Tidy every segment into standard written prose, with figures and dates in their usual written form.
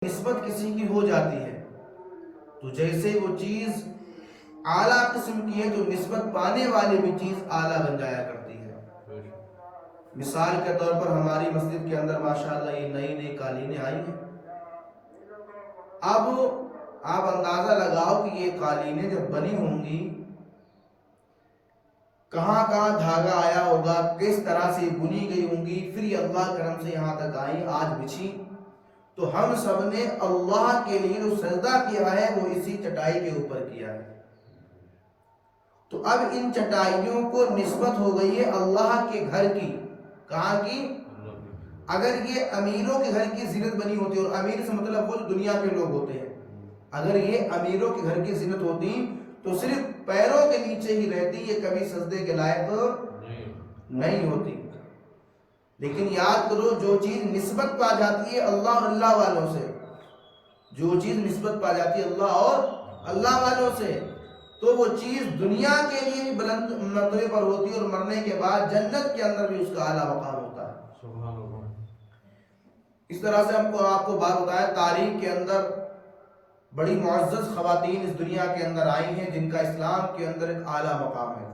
نسبت کسی کی ہو جاتی ہے تو جیسے وہ چیز اعلیٰ قسم کی ہے تو نسبت پانے والی بھی چیز اعلیٰ بن جایا کرتی ہے۔ مثال کے طور پر ہماری مسجد کے اندر ماشاءاللہ یہ نئی نئی قالینیں آئی ہیں۔ اب آپ اندازہ لگاؤ کہ یہ قالینیں جب بنی ہوں گی کہاں کہاں دھاگا آیا ہوگا، کس طرح سے بنی گئی ہوں گی، پھر یہ اللہ کرم سے یہاں تک آئی، آج بچھی، تو ہم سب نے اللہ کے لیے جو سجدہ کیا ہے وہ اسی چٹائی کے اوپر کیا ہے۔ تو اب ان چٹائیوں کو نسبت ہو گئی ہے اللہ کے گھر کی۔ کہاں کی؟ اگر یہ امیروں کے گھر کی زینت بنی ہوتی، اور امیر سے مطلب وہ دنیا کے لوگ ہوتے ہیں، اگر یہ امیروں کے گھر کی زینت ہوتی تو صرف پیروں کے نیچے ہی رہتی، یہ کبھی سجدے کے لائق نہیں ہوتی۔ لیکن یاد کرو جو چیز نسبت پا جاتی ہے اللہ اور اللہ والوں سے، جو چیز نسبت پا جاتی ہے اللہ اور اللہ والوں سے، تو وہ چیز دنیا کے لیے بھی بلند مرتبے پر ہوتی ہے، اور مرنے کے بعد جنت کے اندر بھی اس کا اعلیٰ مقام ہوتا ہے۔ سبحان اللہ۔ اس طرح سے ہم کو آپ کو بات بتایا، تاریخ کے اندر بڑی معزز خواتین اس دنیا کے اندر آئی ہیں جن کا اسلام کے اندر ایک اعلیٰ مقام ہے،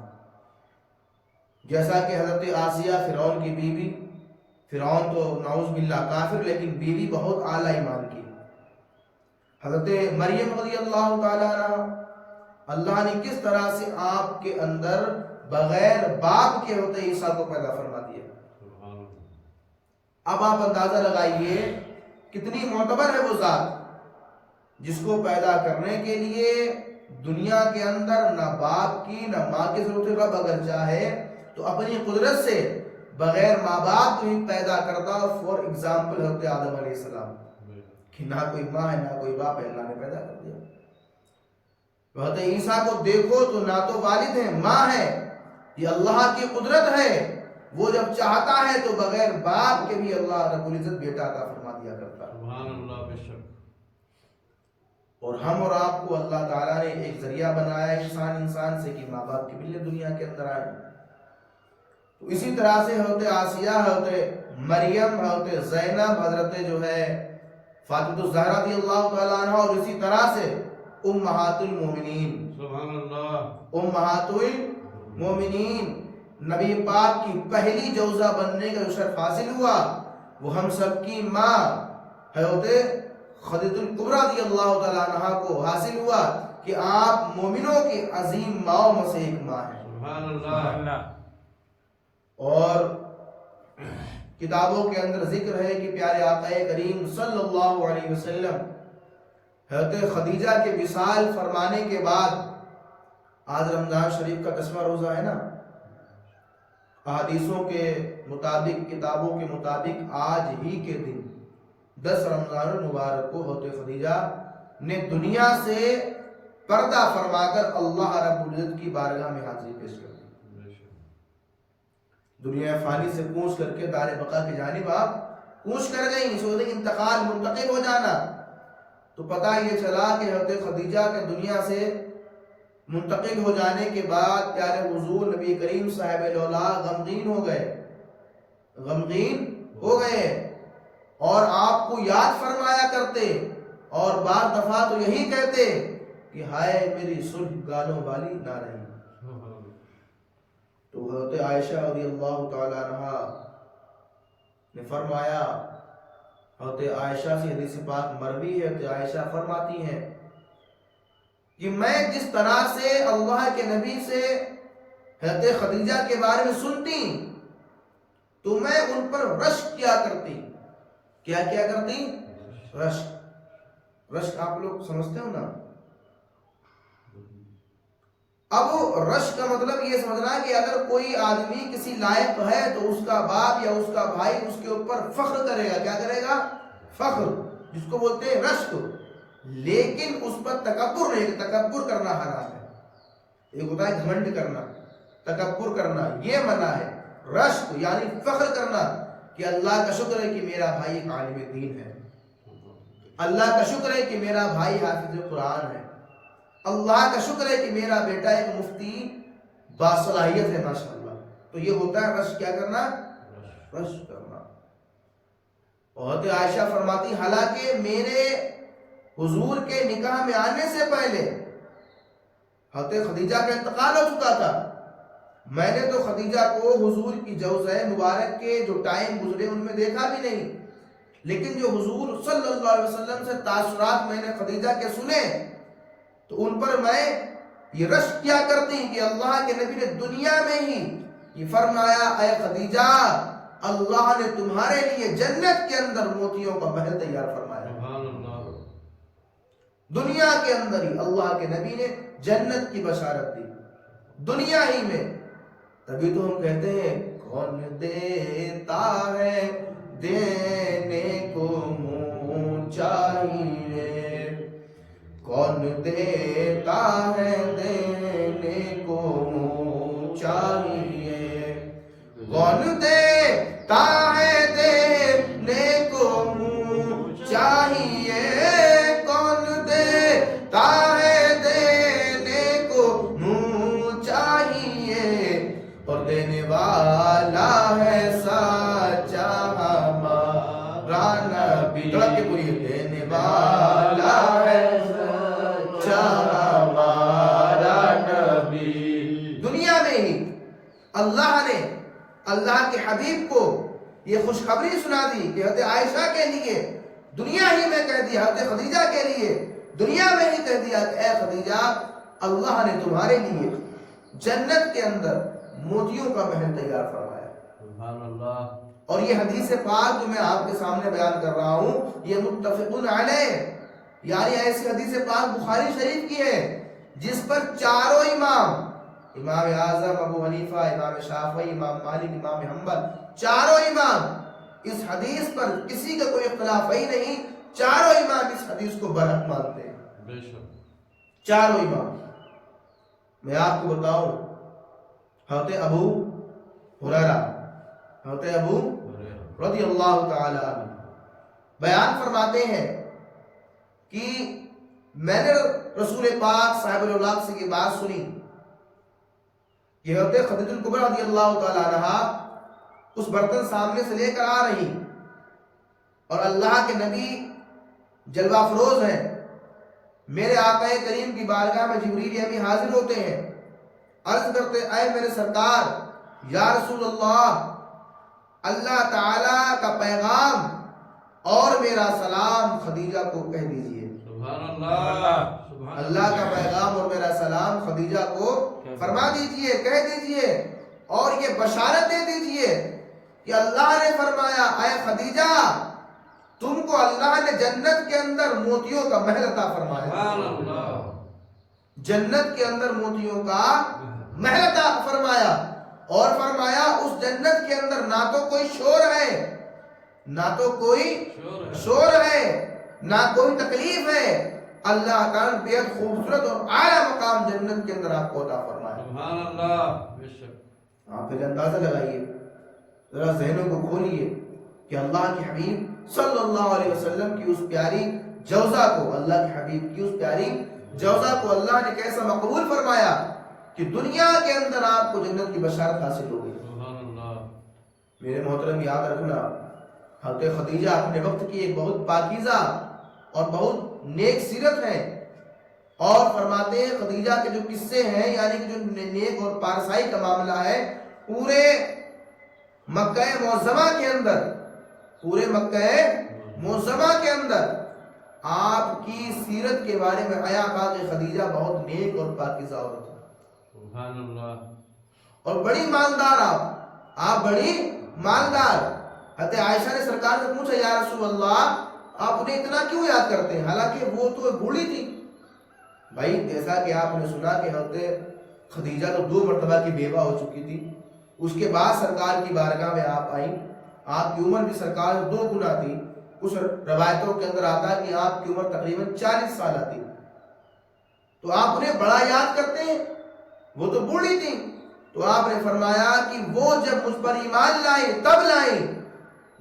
جیسا کہ حضرت آسیہ فرعون کی بیوی، فرعون تو نعوذ باللہ کافر لیکن بیوی بہت اعلیٰ ایمان کی، حضرت مریم رضی اللہ تعالیٰ عنہ، اللہ نے کس طرح سے آپ کے اندر بغیر باپ کے ہوتے عیسیٰ کو پیدا فرما دیا۔ اب آپ اندازہ لگائیے کتنی معتبر ہے وہ ذات جس کو پیدا کرنے کے لیے دنیا کے اندر نہ باپ کی نہ ماں کی ضرورت ہے، رب اگر چاہے تو اپنی قدرت سے بغیر ماں باپ کو ہی پیدا کرتا۔ فور ایگزامپل حضرت آدم علیہ السلام کہ نہ کوئی ماں ہے نہ کوئی باپ ہے، اللہ نے پیدا کر دیا۔ حضرت عیسیٰ کو دیکھو تو نہ تو والد ہے ماں ہے، یہ اللہ کی قدرت ہے، وہ جب چاہتا ہے تو بغیر باپ کے بھی اللہ رب العزت بیٹا عطا فرما دیا کرتا۔ سبحان اللہ، بے شک۔ اور ہم اور آپ کو اللہ تعالیٰ نے ایک ذریعہ بنایا انسان سے کہ ماں باپ کی ملت دنیا کے اندر آئے۔ تو اسی طرح سے حضرت آسیہ، حضرت مریم، حضرت زینب، حضرت جو ہے فاطمہ الزہرا رضی اللہ تعالیٰ عنہ، اور اسی طرح سے امہات المومنین، سبحان اللہ، امہات المومنین، نبی پاک کی پہلی جوزہ بننے کا جو شرف حاصل ہوا وہ ہم سب کی ماں حضرت خدیجہ الکبریٰ رضی اللہ تعالیٰ عنہ کو حاصل ہوا کہ آپ مومنوں کی عظیم ماں میں سے ایک ماں ہے۔ سبحان اللہ۔ اور کتابوں کے اندر ذکر ہے کہ پیارے آقا کریم صلی اللہ علیہ وسلم حضرت خدیجہ کے وصال فرمانے کے بعد، آج رمضان شریف کا 10واں روزہ ہے نا، احادیثوں کے مطابق، کتابوں کے مطابق آج ہی کے دن 10 رمضان المبارک کو حضرت خدیجہ نے دنیا سے پردہ فرما کر اللہ رب العزت کی بارگاہ میں حاضری پیش کر دی۔ دنیا فانی سے کوچ کر کے دار بقا کی جانب آپ کوچ کر گئی، سوچ انتقال منتقل ہو جانا، تو پتہ یہ چلا کہ حضرت خدیجہ کے دنیا سے منتقل ہو جانے کے بعد پیارے حضور نبی کریم صاحب الولا غمگین ہو گئے، اور آپ کو یاد فرمایا کرتے، اور بعض دفعہ تو یہی کہتے کہ ہائے میری سلح گالوں والی نہ رہی۔ تو حضرت عائشہ رضی اللہ تعالی عنہ نے فرمایا، حضرت عائشہ سے حدیث پاک مروی ہے، حضرت عائشہ فرماتی ہیں کہ میں جس طرح سے اللہ کے نبی سے حضرت خدیجہ کے بارے میں سنتی تو میں ان پر رشک کیا کرتی۔ کیا کرتی؟ رشک آپ لوگ سمجھتے ہو نا؟ اب رشک کا مطلب یہ سمجھنا کہ اگر کوئی آدمی کسی لائق ہے تو اس کا باپ یا اس کا بھائی اس کے اوپر فخر کرے گا۔ کیا کرے گا؟ فخر، جس کو بولتے ہیں رشک۔ لیکن اس پر تکبر نہیں، تکبر کرنا حرام ہے۔ ایک ہوتا ہے گھمنڈ کرنا، تکبر کرنا، یہ منع ہے۔ رشک یعنی فخر کرنا کہ اللہ کا شکر ہے کہ میرا بھائی ایک عالم دین ہے، اللہ کا شکر ہے کہ میرا بھائی حافظ قرآن ہے، اللہ کا شکر ہے کہ میرا بیٹا ایک مفتی باصلاحیت ہے ماشاءاللہ۔ تو یہ ہوتا ہے رشک، کیا کرنا؟ رشک کرنا۔ اور عائشہ فرماتی حالانکہ میرے حضور کے نکاح میں آنے سے پہلے حضرت خدیجہ کا انتقال ہو چکا تھا، میں نے تو خدیجہ کو حضور کی جوزہ مبارک کے جو ٹائم گزرے ان میں دیکھا بھی نہیں، لیکن جو حضور صلی اللہ علیہ وسلم سے تاثرات میں نے خدیجہ کے سنے تو ان پر میں یہ رشک کیا کرتی کہ اللہ کے نبی نے دنیا میں ہی یہ فرمایا اے خدیجہ اللہ نے تمہارے لیے جنت کے اندر موتیوں کا محل تیار فرمایا۔ دنیا کے اندر ہی اللہ کے نبی نے جنت کی بشارت دی، دنیا ہی میں۔ تبھی تو ہم کہتے ہیں کون دیتا ہے دینے کو منہ چاہیے، کون دیتا ہے دینے کو منہ چاہیے، کون دیتا ہے دینے کو منہ چاہیے، کون دیتا ہے دینے کو منہ چاہیے، اور دینے والا ہے سچا ہمارا نبی، دڑک کے پوری دینے والا ہے سچا ہمارا نبی۔ دنیا میں ہی اللہ نے اللہ کے حبیب کو یہ خوشخبری سنا دی کہ حضرت عائشہ کے لیے دنیا ہی میں کہہ دیا، حضرت خدیجہ کے لیے دنیا میں ہی کہہ دیا کہ اے خدیجہ اللہ نے تمہارے لیے جنت کے اندر موتیوں کا محل تیار فرمایا۔ سبحان اللہ۔ اور یہ حدیث پاک جو میں آپ کے سامنے بیان کر رہا ہوں یہ متفقون علیہ، یعنی ایسی حدیث پاک بخاری شریف کی ہے جس پر چاروں امام، امام اعظم ابو حنیفہ، امام شافعی، امام مالک، امام حنبل، چاروں امام اس حدیث پر کسی کا کوئی اختلاف ہی نہیں، چاروں امام اس حدیث کو برحق مانتے ہیں، بے شک چاروں امام۔ میں آپ کو بتاؤں حضرت ابو ہریرہ، حضرت ابو رضی اللہ تعالی عنہ بیان فرماتے ہیں کہ میں نے رسول پاک صاحب الاولاق سے یہ بات سنی کہ حضرت خدیجہ الکبریٰ رضی اللہ تعالی عنہ اس برتن سامنے سے لے کر آ رہی اور اللہ کے نبی جلوہ افروز ہیں، میرے آقا کریم کی بارگاہ میں جبریل امی حاضر ہوتے ہیں، عرض کرتے اے میرے سرکار یا رسول اللہ، اللہ تعالیٰ کا پیغام اور میرا سلام خدیجہ کو کہہ دیجئے۔ سبحان اللہ، اللہ کا پیغام اور میرا سلام خدیجہ کو فرما دیجئے، کہہ دیجئے، اور یہ بشارت دے دیجئے کہ اللہ نے فرمایا اے خدیجہ تم کو اللہ نے جنت کے اندر موتیوں کا محل عطا فرمایا، جنت کے اندر موتیوں کا محل عطا فرمایا، اور فرمایا اس جنت کے اندر نہ تو کوئی شور ہے، نہ تو کوئی شور ہے، نہ کوئی تکلیف ہے، اللہ تعالیٰ بہت خوبصورت اور اعلیٰ مقام جنت کے اندر آپ کو عطا فرمایا۔ سبحان اللہ۔ آپ پھر اندازہ لگائیے، ذرا ذہنوں کو کھولیے کہ اللہ کے حبیب صلی اللہ علیہ وسلم کی اس پیاری جوزہ کو، اللہ کے حبیب کی اس پیاری جوزہ کو اللہ نے کیسا مقبول فرمایا کہ دنیا کے اندر آپ کو جنت کی بشارت حاصل ہو گئی۔ سبحان اللہ۔ میرے محترم یاد رکھنا حضرت خدیجہ اپنے وقت کی ایک بہت پاکیزہ اور بہت نیک سیرت ہے، اور فرماتے ہیں خدیجہ کے جو قصے ہیں یعنی کہ جو نیک اور پارسائی کا معاملہ ہے، پورے مکہ معظمہ کے اندر، پورے مکہ معظمہ کے اندر آپ کی سیرت کے بارے میں آیا کہا کہ خدیجہ بہت نیک اور پاکیزہ عورت ہے، سبحان اللہ، اور بڑی مالدار، آپ بڑی مالدار۔ حضرت عائشہ نے سرکار سے پوچھا یا رسول اللہ آپ انہیں اتنا کیوں یاد کرتے ہیں، حالانکہ وہ تو بوڑھی تھی۔ بھائی جیسا کہ آپ نے سنا کہ حضرت خدیجہ تو 2 مرتبہ کی بیوہ ہو چکی تھی، اس کے بعد سرکار کی بارگاہ میں آپ آئیں، آپ کی عمر بھی سرکار 2 گنا تھی، کچھ روایتوں کے اندر آتا ہے کہ آپ کی عمر تقریباً 40 سال تھی، تو آپ انہیں بڑا یاد کرتے ہیں، وہ تو بوڑھی تھی۔ تو آپ نے فرمایا کہ وہ جب مجھ پر ایمان لائیں تب لائیں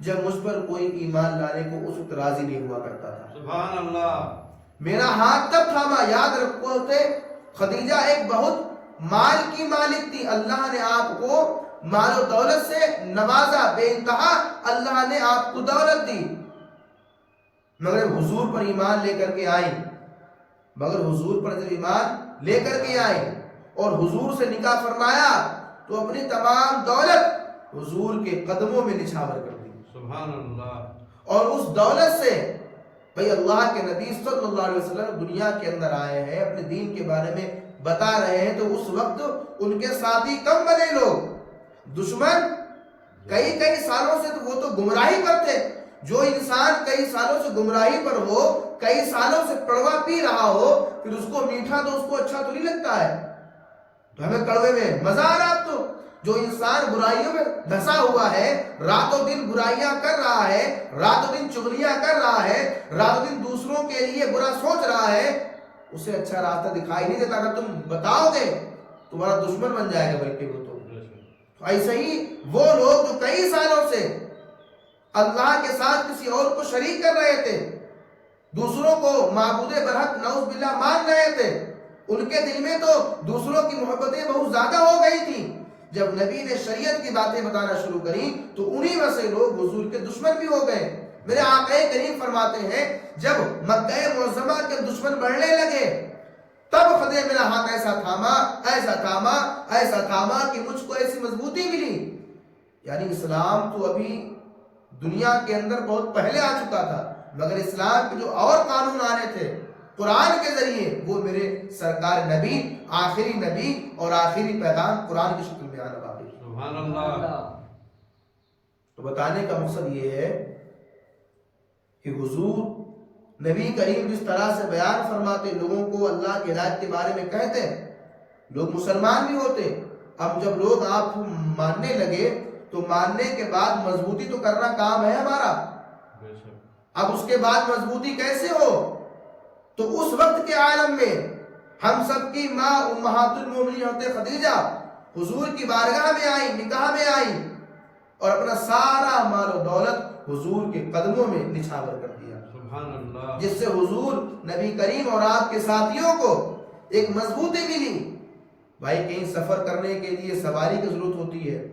جب مجھ پر کوئی ایمان لانے کو اس وقت راضی نہیں ہوا کرتا تھا، سبحان اللہ، میرا ہاتھ تب تھاما۔ یاد رکھو تھے خدیجہ ایک بہت مال کی مالک تھی، اللہ نے آپ کو مال و دولت سے نوازا، بے انتہا اللہ نے آپ کو دولت دی، مگر حضور پر ایمان لے کر کے آئیں، مگر حضور پر جب ایمان لے کر کے آئیں اور حضور سے نکاح فرمایا تو اپنی تمام دولت حضور کے قدموں میں نچھاور کر دی. سبحان اللہ. اور اس دولت سے بھئی اللہ کے نبی صلی اللہ علیہ وسلم دنیا کے اندر آئے ہیں، اپنے دین کے بارے میں بتا رہے ہیں، تو اس وقت ان کے ساتھی کم بنے لوگ. دشمن کئی سالوں سے وہ تو گمراہی پر تھے. جو انسان کئی سالوں سے گمراہی پر ہو، کئی سالوں سے کڑوا پی رہا ہو، پھر اس کو میٹھا تو اس کو اچھا تو نہیں لگتا ہے، تو ہمیں کڑوے میں مزہ آ رہا. تو جو انسان برائیوں میں دھسا ہوا ہے، راتوں دن برائیاں کر رہا ہے، راتوں دن چغلیاں کر رہا ہے، راتوں دن دوسروں کے لیے برا سوچ رہا ہے، اسے اچھا راستہ دکھائی نہیں دیتا. اگر تم بتاؤ گے تمہارا دشمن بن جائے گا. بلکہ وہ تو ایسے ہی وہ لوگ جو کئی سالوں سے اللہ کے ساتھ کسی اور کو شریک کر رہے تھے، دوسروں کو معبود برحق نعوذ باللہ مان رہے تھے، ان کے دل میں تو دوسروں کی محبتیں بہت زیادہ ہو گئی تھی. جب نبی نے شریعت کی باتیں بتانا شروع کری تو انہی میں سے لوگ حضور کے دشمن بھی ہو گئے. میرے آقا کریم فرماتے ہیں جب مکہ معظمہ کے دشمن بڑھنے لگے تب خدے میرا ہاتھ ایسا تھاما کہ مجھ کو ایسی مضبوطی ملی. یعنی اسلام تو ابھی دنیا کے اندر بہت پہلے آ چکا تھا، مگر اسلام کے جو اور قانون آنے تھے قرآن کے ذریعے وہ میرے سرکار نبی، آخری نبی اور آخری پیغام قرآن کی شکل میں آنا باقی. سبحان اللہ. تو بتانے کا مقصد یہ ہے کہ حضور نبی کریم جس طرح سے بیان فرماتے، لوگوں کو اللہ کی ہدایت کے بارے میں کہتے، لوگ مسلمان بھی ہوتے. اب جب لوگ آپ کو ماننے لگے تو ماننے کے بعد مضبوطی تو کرنا کام ہے ہمارا. اب اس کے بعد مضبوطی کیسے ہو؟ تو اس وقت کے عالم میں ہم سب کی ماں امہات المومنین حضرت خدیجہ حضور کی بارگاہ میں آئی، نکاح میں آئی اور اپنا سارا مال و دولت حضور کے قدموں میں نچھاور کر دیا. سبحان اللہ. جس سے حضور نبی کریم اور آپ کے ساتھیوں کو ایک مضبوطی ملی. بھائی کہیں سفر کرنے کے لیے سواری کی ضرورت ہوتی ہے،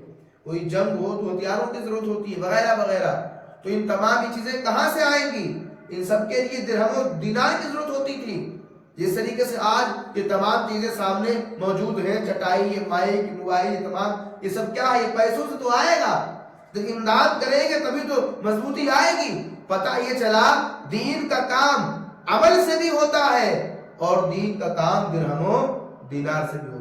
کوئی جنگ ہو تو ہتھیاروں کی ضرورت ہوتی ہے، وغیرہ وغیرہ. تو ان تمام چیزیں کہاں سے آئیں گی؟ ان سب کے لیے درہم و دینار کی ضرورت ہوتی تھی. جس طریقے سے آج یہ تمام چیزیں سامنے موجود ہیں، چٹائی، یہ مائک، موبائل، یہ تمام یہ سب کیا ہے؟ یہ پیسوں سے تو آئے گا، لیکن امداد کریں گے تبھی تو مضبوطی آئے گی. پتہ یہ چلا دین کا کام عمل سے بھی ہوتا ہے اور دین کا کام درہم و دینار سے بھی